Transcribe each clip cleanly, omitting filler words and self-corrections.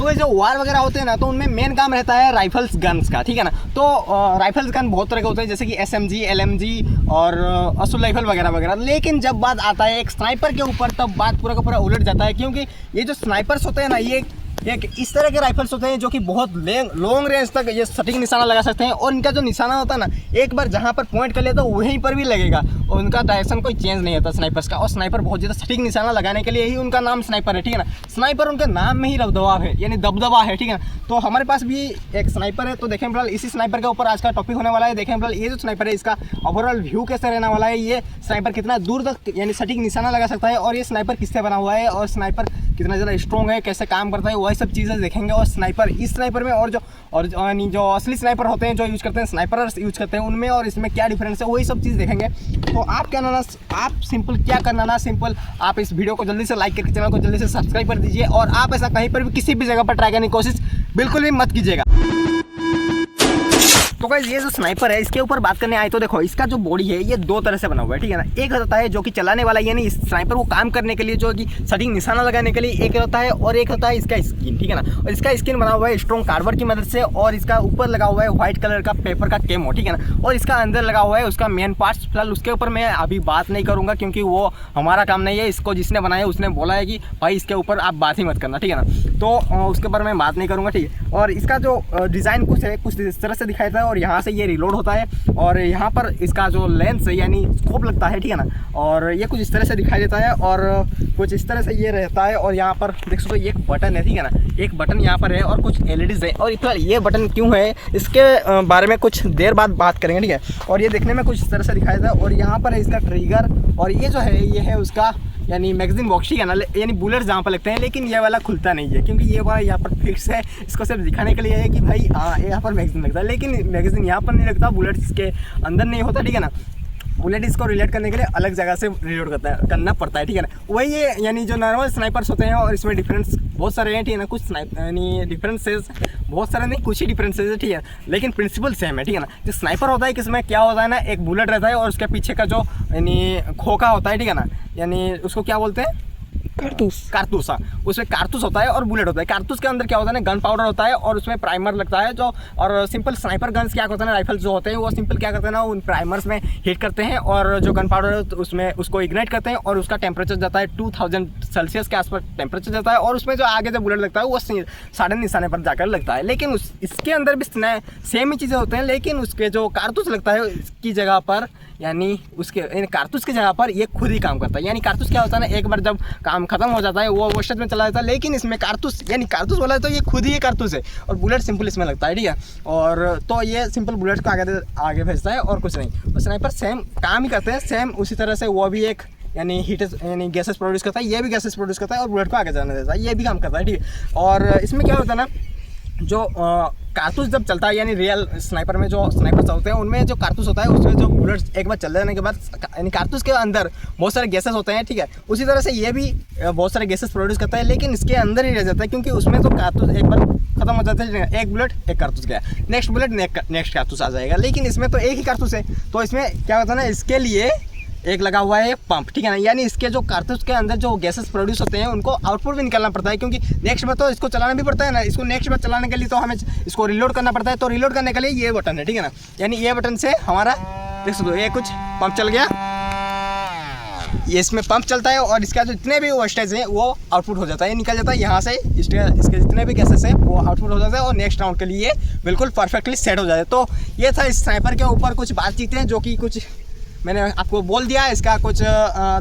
तो ये जो वार वगैरह होते हैं ना, तो उनमें मेन काम रहता है राइफल्स गन्स का, ठीक है ना। तो राइफल्स गन बहुत तरह के होते हैं, जैसे कि SMG, LMG और असुल राइफल वगैरह वगैरह। लेकिन जब बात आता है एक स्नाइपर के ऊपर, तब बात पूरा का पूरा उलट जाता है, क्योंकि ये जो स्नाइपर्स होते हैं ना, ये एक इस तरह के राइफल्स होते हैं जो कि बहुत लॉन्ग रेंज तक ये सटीक निशाना लगा सकते हैं। और इनका जो निशाना होता है ना, एक बार जहाँ पर पॉइंट कर ले तो वहीं पर भी लगेगा, और उनका डायरेक्शन कोई चेंज नहीं होता स्नाइपर्स का। और स्नाइपर बहुत ज़्यादा सटीक निशाना लगाने के लिए ही उनका नाम स्नाइपर है, ठीक है ना। स्नाइपर उनके नाम में ही दबदबा है, यानी दबदबा है, ठीक है ना। तो हमारे पास भी एक स्नाइपर है, तो देखें फिलहाल इसी स्नाइपर के ऊपर आज का टॉपिक होने वाला है। देखें फिलहाल ये जो स्नाइपर है, इसका ओवरऑल व्यू कैसे रहने वाला है, ये स्नाइपर कितना दूर तक यानी सटीक निशाना लगा सकता है, और ये स्नाइपर किससे बना हुआ है, और स्नाइपर कितना ज़्यादा स्ट्रॉन्ग है, कैसे काम करता है, वही सब चीज़ें देखेंगे। और स्नाइपर, इस स्नाइपर में और जो असली स्नाइपर होते हैं, जो यूज़ करते हैं स्नाइपर्स यूज़ करते हैं, उनमें और इसमें क्या डिफरेंस है, वही सब चीज़ देखेंगे। तो आप सिंपल क्या करना ना, सिंपल आप इस वीडियो को जल्दी से लाइक करके चैनल को जल्दी से सब्सक्राइब कर दीजिए। और आप ऐसा कहीं पर भी किसी भी जगह पर ट्राई करने की कोशिश बिल्कुल भी मत कीजिएगा। तो गाइस ये जो स्नाइपर है, इसके ऊपर बात करने आए तो देखो, इसका जो बॉडी है ये दो तरह से बना हुआ है, ठीक है ना। एक होता है जो कि चलाने वाला, यानी इस स्नाइपर को काम करने के लिए, जो कि सटीक निशाना लगाने के लिए एक होता है, और एक होता है इसका स्किन, ठीक है ना। और इसका स्किन बना हुआ है स्ट्रॉन्ग कार्बन की मदद से, और इसका ऊपर लगा हुआ है व्हाइट कलर का पेपर का केमो, ठीक है ना। और इसका अंदर लगा हुआ है उसका मेन पार्ट्स। फिलहाल उसके ऊपर मैं अभी बात नहीं करूँगा, क्योंकि वो हमारा काम नहीं है। इसको जिसने बनाया उसने बोला है कि भाई इसके ऊपर आप बात ही मत करना, ठीक है ना। तो उसके ऊपर मैं बात नहीं करूँगा, ठीक है। और इसका जो डिज़ाइन कुछ है, कुछ इस तरह से दिखाई देता है, और यहाँ से ये रिलोड होता है, और यहाँ पर इसका जो लेंस है यानी स्कोप लगता है, ठीक है ना। और ये कुछ इस तरह से दिखाई देता है, और कुछ इस तरह से ये रहता है। और यहाँ पर देख सकते हो एक बटन है, ठीक है ना, एक बटन यहाँ पर है, और कुछ LEDs है। और फिलहाल ये बटन क्यों है, इसके बारे में कुछ देर बाद बात करेंगे, ठीक है। और ये देखने में कुछ इस तरह से दिखाई देता है, और यहाँ पर है इसका ट्रिगर, और ये जो है ये है उसका यानी मैगजीन बॉक्स, ठीक है ना, यानी बुलेट्स जहाँ पर लगते हैं। लेकिन ये वाला खुलता नहीं है, क्योंकि ये वाला यहाँ पर फिक्स है। इसको सिर्फ दिखाने के लिए है कि भाई हाँ यहाँ पर मैगजीन लगता है, लेकिन मैगजीन यहाँ पर नहीं लगता, बुलेट्स इसके अंदर नहीं होता, ठीक है ना। बुलेट इसको रिलेट करने के लिए अलग जगह से रिलोड करना पड़ता है, ठीक है ना। वही ये यानी जो नॉर्मल स्नाइपर्स होते हैं, और इसमें डिफरेंस बहुत सारे हैं, ठीक है ना। कुछ यानी डिफरेंसेस बहुत सारे नहीं, कुछ ही डिफरेंसेस है, ठीक है। लेकिन प्रिंसिपल सेम है, ठीक है ना। जो स्नाइपर होता है किसमें क्या होता है ना, एक बुलेट रहता है, और उसके पीछे का जो यानी खोखा होता है, ठीक है ना, यानी उसको क्या बोलते हैं, कारतूस। हाँ, उसमें कारतूस होता है और बुलेट होता है। कारतूस के अंदर क्या होता है ना, गन पाउडर होता है, और उसमें प्राइमर लगता है जो। और सिंपल स्नाइपर गन्स क्या होता है ना, राइफल्स जो होते हैं वो सिंपल क्या करते हैं ना, उन प्राइमर्स में हीट करते हैं, और जो गन पाउडर है उसमें उसको इग्नाइट करते हैं, और उसका टेम्परेचर जाता है 2000 सेल्सियस के आसपास टेम्परेचर जाता है। और उसमें जो आगे जो बुलेट लगता है वो साढ़े निशाने पर जाकर लगता है। लेकिन इसके अंदर भी सेम ही चीज़ें होते हैं, लेकिन उसके जो कारतूस लगता है उसकी जगह पर, यानी उसके कारतूस की जगह पर ये खुद ही काम करता है। यानी कारतूस क्या होता है ना, एक बार जब काम खत्म हो जाता है वो वेस्टेज में चला जाता है, लेकिन इसमें कारतूस यानी कारतूस बोला है तो ये खुद ही कारतूस है, और बुलेट सिंपल इसमें लगता है, ठीक है। और तो ये सिंपल बुलेट को आगे भेजता है, और कुछ नहीं। और स्नाइपर सेम काम ही करते हैं, सेम उसी तरह से वो भी एक यानी हीट यानी गैसेस प्रोड्यूस करता है, ये भी गैसेस प्रोड्यूस करता है, और बुलेट को आगे जाने देता है, ये भी काम करता है, ठीक है। और इसमें क्या होता है ना, जो कारतूस जब चलता है, यानी रियल स्नाइपर में जो स्नाइपर चलते हैं उनमें जो कारतूस होता है, उसमें जो बुलेट एक बार चल जाने के बाद यानी कारतूस के अंदर बहुत सारे गैसेस होते हैं, ठीक है। उसी तरह से ये भी बहुत सारे गैसेस प्रोड्यूस करता है, लेकिन इसके अंदर ही रह जाता है, क्योंकि उसमें तो कारतूस एक बार खत्म हो जाता है, एक बुलेट एक कारतूस गया, नेक्स्ट बुलेट नेक्स्ट कारतूस आ जाएगा। लेकिन इसमें तो एक ही कारतूस है, तो इसमें क्या होता है ना, इसके लिए एक लगा हुआ है पंप, ठीक है ना। यानी इसके जो कारतूस के अंदर जो गैसेस प्रोड्यूस होते हैं उनको आउटपुट भी निकालना पड़ता है, क्योंकि नेक्स्ट बार तो इसको चलाना भी पड़ता है ना। इसको नेक्स्ट बार चलाने के लिए तो हमें इसको रिलोड करना पड़ता है, तो रिलोड करने के लिए ये बटन है, ठीक है ना। यानी ये बटन से हमारा देख सकते हो ये कुछ पंप चल गया, ये इसमें पंप चलता है, और इसका जो जितने भी वेस्टेज है वो आउटपुट हो जाता है, निकल जाता है यहाँ से। इसके जितने भी गैसेस हैं वो आउटपुट हो जाता है, और नेक्स्ट राउंड के लिए बिल्कुल परफेक्टली सेट हो जाता है। तो ये था इस स्नाइपर के ऊपर कुछ बातचीतें, जो कि कुछ मैंने आपको बोल दिया। इसका कुछ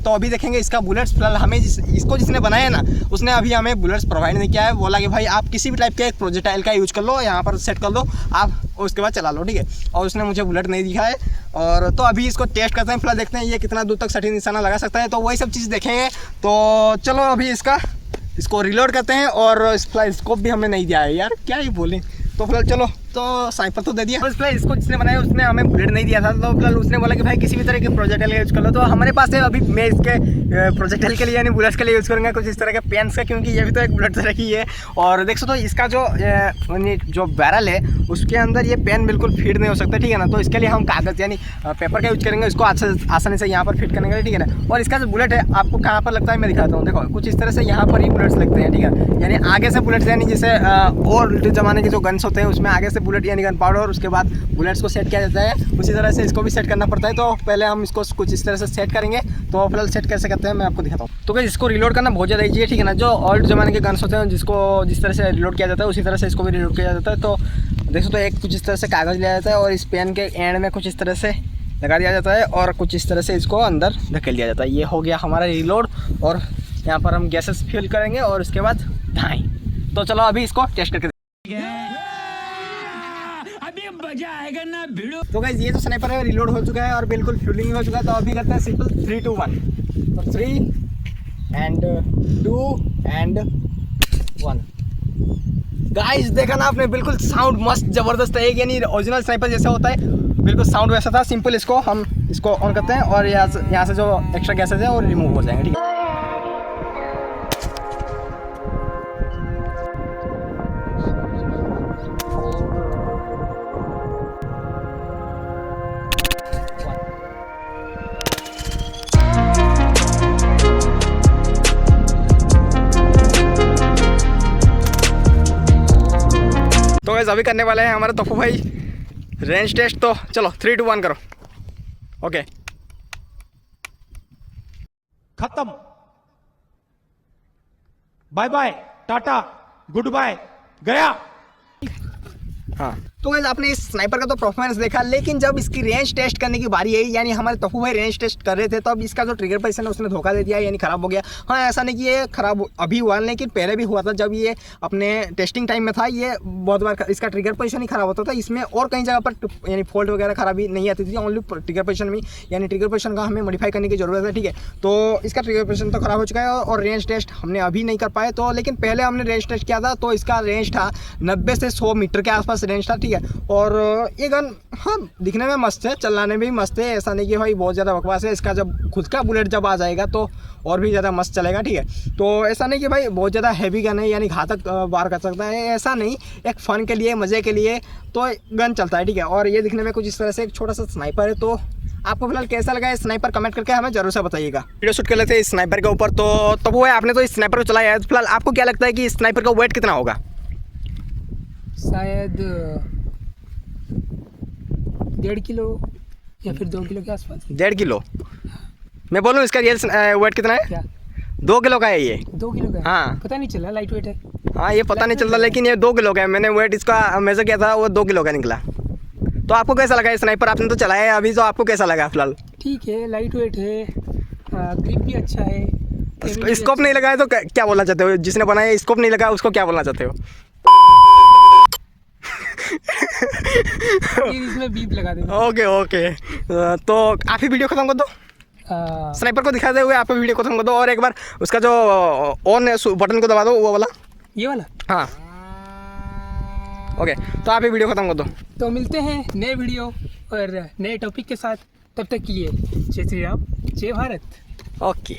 तो अभी देखेंगे इसका बुलेट्स। फिलहाल हमें इसको जिसने बनाया ना, उसने अभी हमें बुलेट्स प्रोवाइड नहीं किया है। बोला कि भाई आप किसी भी टाइप के एक प्रोजेक्टाइल का यूज कर लो, यहाँ पर सेट कर लो आप, उसके बाद चला लो, ठीक है। और उसने मुझे बुलेट नहीं दिखा है, और तो अभी इसको टेस्ट करते हैं। फिलहाल देखते हैं ये कितना दूर तक सटीक निशाना लगा सकता है, तो वही सब चीज़ देखेंगे। तो चलो अभी इसको रिलोड करते हैं। और फिलहाल स्कोप भी हमें नहीं दिया है यार, क्या ही बोलें। तो फिलहाल चलो तो स्नाइपर तो दे दिया। तो इसलिए इसको जिसने बनाया उसने हमें बुलेट नहीं दिया था, तो फिलहाल उसने बोला कि भाई किसी भी तरह के प्रोजेक्टाइल का यूज कर लो। तो हमारे पास है अभी, मैं इसके प्रोजेक्टाइल के लिए यानी बुलेट्स के लिए यूज़ करूँगा कुछ इस तरह के पेन्स का, क्योंकि ये भी तो एक बुलेट तरह की है। और देख सकते हो इसका जो बैरल है उसके अंदर ये पेन बिल्कुल फिट नहीं हो सकता, ठीक है ना। तो इसके लिए हम कागज़ यानी पेपर का यूज करेंगे, इसको आसानी से यहाँ पर फिट करने के लिए, ठीक है ना। और इसका जो बुलेट है आपको कहाँ पर लगता है मैं दिखाता हूँ। देखो कुछ इस तरह से यहाँ पर ही बुलेट्स लगते हैं, ठीक है। यानी आगे से बुलेट्स यानी जैसे और ज़माने के जो गन्स होते हैं उसमें आगे से बुलेट यानी गन पाउडर, उसके बाद बुलेट्स को सेट किया जाता है, उसी तरह से इसको भी सेट करना पड़ता है। तो पहले हम इसको कुछ इस तरह से सेट करेंगे। तो फिलहाल सेट कैसे करते हैं मैं आपको दिखाता हूँ। तो गाइस इसको रिलोड करना बहुत ज़्यादा ईजी है, ठीक है ना। जो ओल्ड ज़माने के गन्स होते हैं जिसको जिस तरह से रिलोड किया जाता है उसी तरह से इसको भी रिलोड किया जाता है। तो देख सकते हो एक कुछ इस तरह से कागज़ लिया जाता है और इस पेन के एंड में कुछ इस तरह से लगा दिया जाता है और कुछ इस तरह से इसको अंदर धकेल दिया जाता है। ये हो गया हमारा रिलोड। और यहाँ पर हम गैसेस फिल करेंगे और उसके बाद ढाई। तो चलो अभी इसको टेस्ट करके अभी मजा आएगा ना भिड़ो। तो गाइस ये जो स्नाइपर है रिलोड हो चुका है और बिल्कुल फ्यूलिंग हो चुका है। तो अभी करते हैं सिंपल 3 2 1। तो 3 and 2 and 1। गाइस देखा ना आपने, बिल्कुल साउंड मस्त जबरदस्त है, यानी ओरिजिनल स्नाइपर जैसा होता है बिल्कुल साउंड वैसा था। सिंपल इसको हम इसको ऑन करते हैं और यहाँ से जो एक्स्ट्रा गैसेज है वो रिमूव हो जाएंगे, ठीक है। तो गाइस अभी करने वाले हैं हमारे तोफू भाई रेंज टेस्ट। तो चलो 3 2 1 करो। ओके खत्म, bye bye, tata, goodbye, गया। हाँ तो गाइस आपने इस स्नाइपर का तो परफॉर्मेंस देखा, लेकिन जब इसकी रेंज टेस्ट करने की बारी आई यानी हमारे तोफू भाई रेंज टेस्ट कर रहे थे, तब इसका जो ट्रिगर पोजीशन है उसने धोखा दे दिया यानी खराब हो गया। हाँ ऐसा नहीं कि ये खराब अभी हुआ, लेकिन पहले भी हुआ था जब ये अपने टेस्टिंग टाइम में था। ये बहुत बार इसका ट्रिगर पोजीशन ही खराब होता था, इसमें और कई जगह पर यानी फॉल्ट वगैरह खराबी नहीं आती थी, ओनली ट्रिगर पोजीशन में, यानी ट्रिगर पोजीशन का हमें मॉडिफाई करने की जरूरत है, ठीक है। तो इसका ट्रिगर पोजीशन तो खराब हो चुका है और रेंज टेस्ट हमने अभी नहीं कर पाए। तो लेकिन पहले हमने रेंज टेस्ट किया था तो इसका रेंज था 90 से 100 मीटर के आसपास रेंज था, ठीक है। और ये गन हाँ दिखने में मस्त है, चलाने में भी मस्त है, ऐसा नहीं कि भाई बहुत ज़्यादा बकवास है। इसका जब खुद का बुलेट जब आ जाएगा तो और भी ज़्यादा मस्त चलेगा, ठीक है। तो ऐसा नहीं कि भाई बहुत ज़्यादा हैवी गन है यानी घातक वार कर सकता है, ऐसा नहीं। एक फ़न के लिए, मज़े के लिए तो गन चलता है, ठीक है। और ये दिखने में कुछ इस तरह से एक छोटा सा स्नाइपर है। तो आपको फिलहाल कैसा लगा स्नाइपर कमेंट करके हमें जरूर से बताइएगा। वीडियो शूट कर लेते हैं इस स्नाइपर के ऊपर। तो वो है आपने तो इस स्नाइपर को चलाया है, तो फिलहाल आपको क्या लगता है कि स्नाइपर का वेट कितना होगा? शायद 1.5 किलो या फिर 2 किलो के आसपास। 1.5 किलो? मैं बोलूँ इसका रियल वेट कितना है? क्या 2 किलो का है ये। 2 किलो का है? हाँ पता नहीं चला, लाइट वेट है। हाँ ये पता नहीं चलता, लेकिन ये 2 किलो का है। मैंने वेट इसका मेजर किया था, वो 2 किलो का निकला। तो आपको कैसा लगा स्नाइपर? आपने तो चलाया है अभी, तो आपको कैसा लगा फिलहाल? ठीक है, लाइट वेट है, ग्रिप भी अच्छा है। स्कोप नहीं लगा है तो क्या बोलना चाहते हो? जिसने बनाया स्कोप नहीं लगा उसको क्या बोलना चाहते हो? इसमें बीप लगा देना। ओके ओके तो आप ही वीडियो खत्म कर दो, स्नाइपर को दिखाते हुए आप वीडियो खत्म कर दो। और एक बार उसका जो ऑन बटन को दबा दो, वो वाला, ये वाला। हाँ ओके तो आप ही वीडियो खत्म कर दो। तो मिलते हैं नए वीडियो और नए टॉपिक के साथ, तब तक के लिए जय श्री राम, जय भारत। ओके।